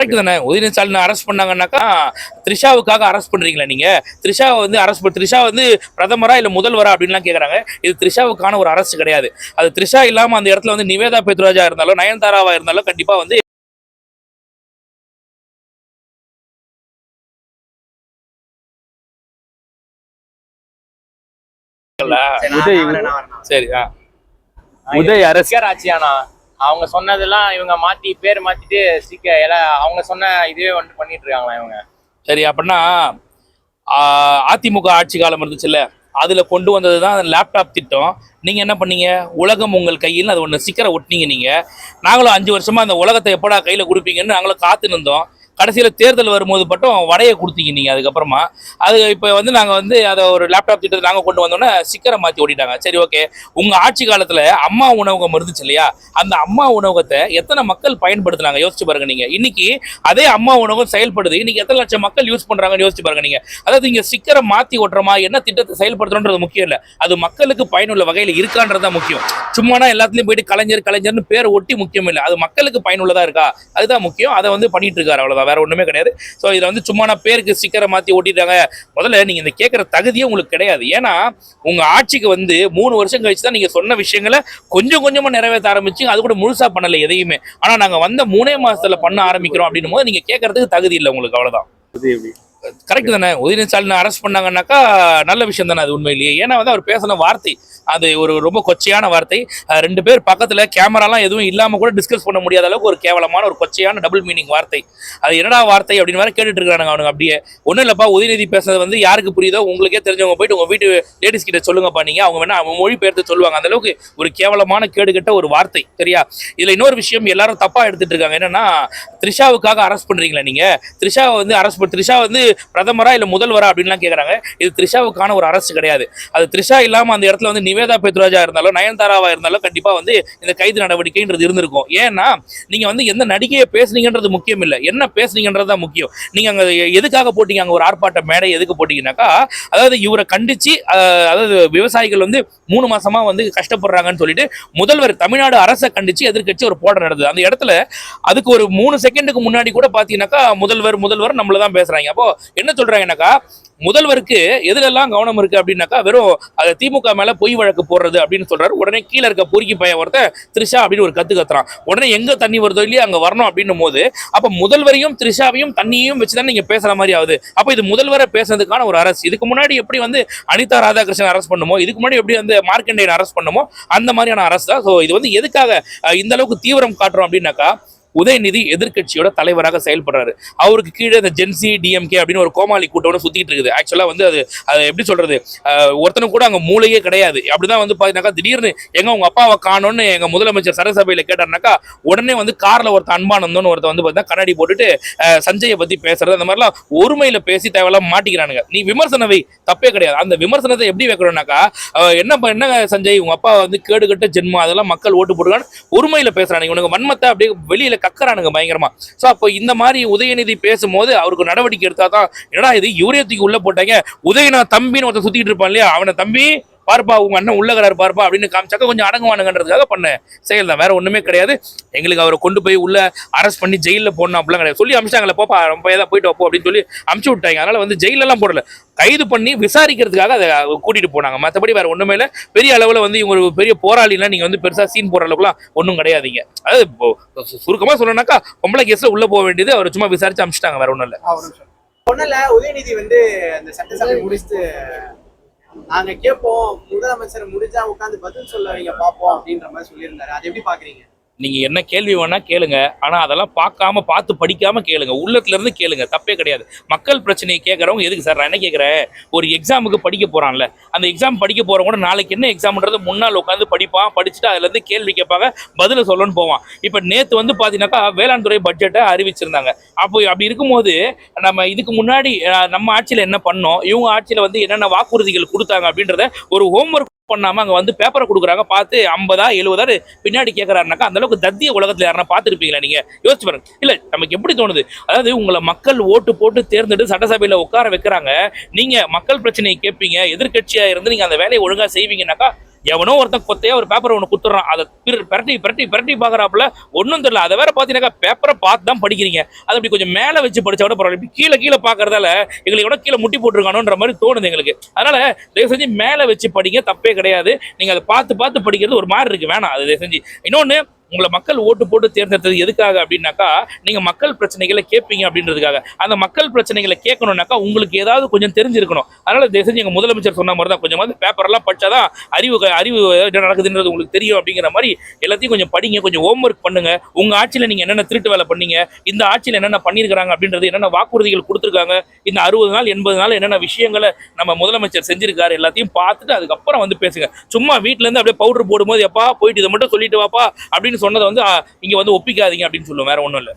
Correct தானே. Udhayanidhi Stalin arrest பண்ணாங்கன்னாக்கா த்ரிஷாவுக்காக arrest பண்றீங்களா நீங்க? த்ரிஷாவை வந்து த்ரிஷா வந்து பிரதமரா இல்ல முதல்வரா அப்படின்லாம் கேக்குறாங்க. இது த்ரிஷாவுக்கான ஒரு அரசு கிடையாது. அது த்ரிஷா இல்லாம அந்த இடத்துல வந்து நிவேதா பெத்ராஜா இருந்தாலும் நயன்தாராவா இருந்தாலும் கண்டிப்பா வந்து சரி உதய் அரசியல் ஆட்சியானா அவங்க சொன்னதெல்லாம் இவங்க மாத்தி பேர் மாத்திட்டு அவங்க சொன்ன இதுவே வந்து பண்ணிட்டு இருக்காங்களா இவங்க? சரி, அப்படின்னா அதிமுக ஆட்சி காலம் இருந்துச்சுல்ல, அதுல கொண்டு வந்ததுதான் லேப்டாப் திட்டம். நீங்க என்ன பண்ணீங்க? உலகம் உங்கள் கையில் அது ஒன்று சிக்கரை ஒட்டினீங்க. நீங்க நாங்களும் 5 வருஷமா அந்த உலகத்தை எப்படா கையில கொடுப்பீங்கன்னு நாங்களும் காத்து நின்றோம். கடைசியில் தேர்தல் வரும்போது மட்டும் வடையை கொடுத்தீங்க நீங்கள். அதுக்கப்புறமா அது இப்போ வந்து நாங்கள் வந்து அதை ஒரு லேப்டாப் திட்டத்தை நாங்கள் கொண்டு வந்தோன்னே சிக்கரை மாற்றி ஓட்டிட்டாங்க. சரி, ஓகே. உங்கள் ஆட்சி காலத்தில் அம்மா உணவகம் இருந்துச்சு இல்லையா? அந்த அம்மா உணவகத்தை எத்தனை மக்கள் பயன்படுத்தினாங்க யோசிச்சு பாருங்க நீங்கள். இன்னைக்கு அதே அம்மா உணவகம் செயல்படுது. இன்னைக்கு எத்தனை லட்சம் மக்கள் யூஸ் பண்ணுறாங்கன்னு யோசிச்சு பாருங்க நீங்கள். அதாவது இங்கே சிக்கரை மாற்றி ஓட்டுறோமா, என்ன திட்டத்தை செயல்படுத்துறோன்றது முக்கியம் இல்லை, அது மக்களுக்கு பயனுள்ள வகையில் இருக்கான்றது தான் முக்கியம். சும்மானா எல்லாத்துலேயும் போயிட்டு கலைஞர்னு பேர் ஒட்டி முக்கியம் இல்லை, அது மக்களுக்கு பயனுள்ளதாக இருக்கா அதுதான் முக்கியம். அதை வந்து பண்ணிட்டு இருக்காரு, அவ்வளோதான், வேற ஒண்ணுமே கிடையாது. ஸோ இதில் வந்து சும்மா பேருக்கு ஸ்டிக்கரை மாற்றி ஓட்டிட்டாங்க. முதல்ல நீங்கள் இந்த கேட்குற தகுதியே உங்களுக்கு கிடையாது. ஏன்னா உங்கள் ஆட்சிக்கு வந்து 3 வருஷம் கழிச்சு தான் நீங்கள் சொன்ன விஷயங்களை கொஞ்சம் கொஞ்சமாக நிறைவேற்ற ஆரம்பிச்சு, அது கூட முழுசாக பண்ணலை எதையுமே. ஆனால் நாங்கள் வந்த 3 மாசத்துல பண்ண ஆரம்பிக்கிறோம் அப்படின்னும் போது நீங்கள் கேட்கறதுக்கு தகுதி இல்லை உங்களுக்கு, அவ்வளோதான். கரெக்ட் தானே. உதயநிதி ஸ்டாலின் அரெஸ்ட் பண்ணாங்கன்னாக்கா நல்ல விஷயம் தானே அது உண்மையிலேயே. ஏன்னா வந்து அவர் பேசின வார்த்தை அது ஒரு ரொம்ப கொச்சையான வார்த்தை. 2 பேர் பக்கத்தில் கேமராலாம் எதுவும் இல்லாமல் கூட டிஸ்கஸ் பண்ண முடியாத அளவுக்கு ஒரு கேவலமான ஒரு கொச்சையான டபுள் மீனிங் வார்த்தை. அது என்னடா வார்த்தை அப்படின்னு வேற கேட்டுட்டு இருக்கானுங்க அவனுங்க. அப்படியே ஒன்றும் இல்லைப்பா, உதயநிதி பேசுறது வந்து யாருக்கு புரியுதோ உங்களுக்கே தெரிஞ்சவங்க போயிட்டு உங்கள் வீட்டு லேடிஸ் கிட்ட சொல்லுங்கப்பா, நீங்கள் அவங்க வேணா அவங்க மொழி பெயர்த்து சொல்லுவாங்க. அந்த அளவுக்கு ஒரு கேவலமான கேடுகட்ட ஒரு வார்த்தை, சரியா? இதில் இன்னொரு விஷயம் எல்லாரும் தப்பாக எடுத்துட்டு இருக்காங்க. என்னன்னா, த்ரிஷாவுக்காக அரெஸ்ட் பண்ணுறீங்களா நீங்கள்? த்ரிஷாவை வந்து த்ரிஷா வந்து பிரதமரா இல்ல முதல்வரா அப்படின்லாம் கேக்குறாங்க. இது த்ரிஷாவுக்கான ஒரு அரசு கிடையாது. அது த்ரிஷா இல்லாம அந்த இடத்துல வந்து நிவேதா பெத்ராஜா இருந்தாலும் நயன்தாராவா இருந்தாலும் கண்டிப்பா வந்து இந்த கைது நடவடிக்கைன்றது இருந்திருக்கும். ஏன்னா நீங்க வந்து எந்த நடிகையை பேசுனீங்கன்றது முக்கியம் இல்லை, என்ன பேசுனீங்கன்றது தான் முக்கியம். நீங்க அங்க எதுக்காக போட்டீங்க? அங்க ஒரு ஆர்ப்பாட்ட மேடை எதுக்கு போட்டீங்கன்னாக்கா, அதாவது இவரை கண்டிச்சு, அதாவது விவசாயிகள் வந்து 3 மாசமா வந்து கஷ்டப்படுறாங்கன்னு சொல்லிட்டு முதல்வர் தமிழ்நாடு அரசை கண்டிச்சு எதிர்கட்சி ஒரு போராட்டம் நடந்தது. அந்த இடத்துல அதுக்கு ஒரு 3 செகண்டுக்கு முன்னாடி கூட பாத்தீங்கன்னாக்கா முதல்வர் நம்மளதான் பேசுறாங்க. அப்போ என்ன சொல்றாங்கன்னாக்கா, முதல்வருக்கு எதுலெல்லாம் கவனம் இருக்கு அப்படின்னாக்கா, வெறும் திமுக மேல பொய் வழக்கு போடுறது அப்படின்னு சொல்றாரு. உடனே கீழே இருக்க பொறுக்கி பையன் ஒருத்தன் த்ரிஷா அப்படின்னு ஒரு கத்துறான். உடனே எங்க தண்ணி வருதோ இல்லையா அங்க வரணும் அப்படின்னும் போது, அப்ப முதல்வரையும் த்ரிஷாவையும் தண்ணியையும் வச்சுதான் நீங்க பேசுற மாதிரி ஆகுது. அப்ப இது முதல்வரை பேசுறதுக்கான ஒரு அரசு. இதுக்கு முன்னாடி எப்படி வந்து அனிதா ராதாகிருஷ்ணன் அரெஸ்ட் பண்ணுமோ, இதுக்கு முன்னாடி எப்படி வந்து மார்க்கண்டேயன் அரெஸ்ட் பண்ணுமோ, அந்த மாதிரியான அரசு தான். ஸோ இது வந்து எதுக்காக இந்த அளவுக்கு தீவிரம் காட்டுறோம் அப்படின்னாக்கா, உதயநிதி எதிர்கட்சியோட தலைவராக செயல்படுறாரு. அவருக்கு கீழே இந்த ஜென்சி டிஎம்கே அப்படின்னு ஒரு கோமாளி கூட்டம் சுத்திட்டு இருக்குது. ஆக்சுவலா வந்து அது எப்படி சொல்றது, ஒருத்தனுக்கு கூட அங்க மூளையே கிடையாது. அப்படிதான் வந்து பாத்தீங்கன்னாக்கா, திடீர்னு எங்க உங்க அப்பாவை காணோன்னு எங்க முதலமைச்சர் சட்டசபையில கேட்டாருனாக்கா, உடனே வந்து கார்ல ஒருத்தன் அன்பானந்தோன்னு ஒருத்தன் வந்து பார்த்தா கண்ணாடி போட்டுட்டு சஞ்சயை பத்தி பேசுறது, அந்த மாதிரிலாம் ஒருமையில பேசி தேவையில்லாம மாட்டிக்கிறானுங்க. நீ விமர்சனம் வை, தப்பே கிடையாது. அந்த விமர்சனத்தை எப்படி வைக்கிறோம்னாக்கா, என்ன சஞ்சய் உங்க அப்பா வந்து கேடுகட்ட ஜென்மம், அதெல்லாம் மக்கள் ஓட்டு போடுறான்னு ஒருமையில பேசுறானுங்க. உனக்கு வன்மத்தை அப்படியே வெளியில கக்கறானுங்க பயங்கரமா. சோ அப்போ இந்த மாதிரி உதயநிதி பேசும்போது அவருக்கு நடவடிக்கை எடுத்தாதான், என்னடா இது யூரியத்துக்கு உள்ள போட்டாங்க, உதயநாத் தம்பின்னு ஒருத்தர் சுத்திட்டு இருப்பான் இல்லையா, அவனை தம்பி பார்ப்பா உங்க அண்ணன் உள்ளகிறாரு பார்ப்பா அப்படின்னு காமிச்சாக்க கொஞ்சம் அடங்குவானுங்கன்றதுக்காக பண்ண செயல் தான், வேற ஒண்ணுமே கிடையாது. எங்களுக்கு அவரை கொண்டு போய் உள்ள அரெஸ்ட் பண்ணி ஜெயிலில் போடணும் அப்படிலாம் கிடையாது. சொல்லி அமிச்சாங்களே, போப்பா ரொம்ப ஏதாவது போயிட்டு வைப்போம் அப்படின்னு சொல்லி அமுச்சு விட்டாங்க. அதனால வந்து ஜெயிலெல்லாம் போடல, கைது பண்ணி விசாரிக்கிறதுக்காக அதை கூட்டிட்டு போனாங்க. மற்றபடி வேற ஒண்ணுமே இல்லை. பெரிய அளவில் வந்து இவங்க ஒரு பெரிய போராளிலாம் நீங்க வந்து பெருசா சீன் போடுற அளவுக்குலாம் ஒன்றும் கிடையாதுங்க. அதாவது சுருக்கமா சொல்லணும்னாக்கா, பொம்பளை கேஸ்ல உள்ள போக வேண்டியது அவர் சும்மா விசாரிச்சு அமிச்சிட்டாங்க, வேற ஒன்றும் இல்லை. உதயநிதி வந்து அந்த சட்டசபை முடிச்சுட்டு நாங்க கேட்போம், முதலமைச்சர் முடிஞ்சா உட்காந்து பதில் சொல்ல வைங்க பாப்போம் அப்படின்ற மாதிரி சொல்லியிருந்தாரு. அது எப்படி பாக்குறீங்க? நீங்க என்ன கேள்வி வேணா கேளுங்க, ஆனா அதெல்லாம் பார்க்காம பார்த்து படிக்காம கேளுங்க, உள்ளத்துல இருந்து கேளுங்க, தப்பே கிடையாது. மக்கள் பிரச்சனையை கேட்கறவங்க எதுக்கு சார்? நான் என்ன கேட்கிறேன், ஒரு எக்ஸாமுக்கு படிக்க போறான்ல, அந்த எக்ஸாம் படிக்க போறவங்க கூட நாளைக்கு என்ன எக்ஸாம்ன்றது முன்னால் உட்காந்து படிப்பான், படிச்சுட்டு அதுல இருந்து கேள்வி கேட்பாங்க, பதில சொல்லணும்னு போவான். இப்ப நேத்து வந்து பாத்தீங்கன்னாக்கா வேளாண் துறை பட்ஜெட்டை அறிவிச்சிருந்தாங்க. அப்படி இருக்கும்போது நம்ம இதுக்கு முன்னாடி நம்ம ஆட்சியில என்ன பண்ணோம், இவங்க ஆட்சியில வந்து என்னென்ன வாக்குறுதிகள் கொடுத்தாங்க அப்படின்றத ஒரு ஹோம்ஒர்க் பண்ணாம அங்க வந்து பேப்பரை கொடுக்குறாங்க. பார்த்து 50 70 பின்னாடி கேட்கறாருனாக்கா, அந்த அளவுக்கு தத்திய உலகத்துல யாரா பார்த்துருப்பீங்களா நீங்க? யோசிச்சு பாருங்க. இல்ல நமக்கு எப்படி தோணுது, அதாவது உங்களை மக்கள் ஓட்டு போட்டு தேர்ந்தெடுத்து சட்டசபையில உட்கார வைக்கிறாங்க, நீங்க மக்கள் பிரச்சனையை கேட்பீங்க, எதிர்கட்சியா இருந்து நீங்க அந்த வேலையை ஒழுங்கா செய்வீங்கன்னாக்கா எவனோ ஒருத்தன் கொத்தையா ஒரு பேப்பரை ஒன்று குத்துறான், அதை பிரட்டி பிரட்டி பிரட்டி பார்க்குறாப்புல ஒன்றும் தெரியல. அதை வேற பார்த்தீங்கன்னாக்கா பேப்பரை பார்த்து தான் படிக்கிறீங்க. அதை அப்படி கொஞ்சம் மேலே வச்சு படிச்சா கூட பரவாயில்ல. இப்படி கீழே கீழே பார்க்கறதால எங்களுக்கு கூட கீழே முட்டி போட்டுருக்கானோன்ற மாதிரி தோணுது எங்களுக்கு. அதனால தயவு செஞ்சு மேலே வச்சு படிங்க, தப்பே கிடையாது. நீங்கள் அதை பார்த்து பார்த்து படிக்கிறது ஒரு மாதிரி இருக்கு, வேணாம் அது தயவு செஞ்சு. இன்னொன்று, உங்களை மக்கள் ஓட்டு போட்டு தேர்ந்தெடுத்தது எதுக்காக அப்படின்னாக்கா, நீங்க மக்கள் பிரச்சனைகளை கேட்பீங்க அப்படின்றதுக்காக. அந்த மக்கள் பிரச்சனைகளை கேட்கணும்னாக்கா உங்களுக்கு ஏதாவது கொஞ்சம் தெரிஞ்சிருக்கணும். அதனால தயவு செஞ்சு எங்க முதலமைச்சர் சொன்ன மாதிரி தான், கொஞ்சமாவது பேப்பர்லாம் படிச்சாதான் அறிவு என்ன நடக்குதுன்றது உங்களுக்கு தெரியும் அப்படிங்கிற மாதிரி எல்லாத்தையும் கொஞ்சம் படிங்க, கொஞ்சம் ஹோம்ஒர்க் பண்ணுங்க. உங்க ஆட்சியில் நீங்க என்னென்ன திருட்டு வேலை பண்ணீங்க, இந்த ஆட்சியில் என்னென்ன பண்ணியிருக்காங்க அப்படின்றது, என்னென்ன வாக்குறுதிகள் கொடுத்துருக்காங்க, இந்த 60 நாள் 80 நாள் என்னென்ன விஷயங்களை நம்ம முதலமைச்சர் செஞ்சிருக்காரு, எல்லாத்தையும் பார்த்துட்டு அதுக்கப்புறம் வந்து பேசுங்க. சும்மா வீட்டுல இருந்து அப்படியே பவுடர் போடும்போது எப்பா போயிட்டு இதை மட்டும் சொல்லிட்டு வாப்பா அப்படின்னு சொன்னதை வந்து இங்க வந்து ஒப்பிக்காதீங்க அப்படின்னு சொல்லுவோம், வேற ஒன்றும் இல்லை.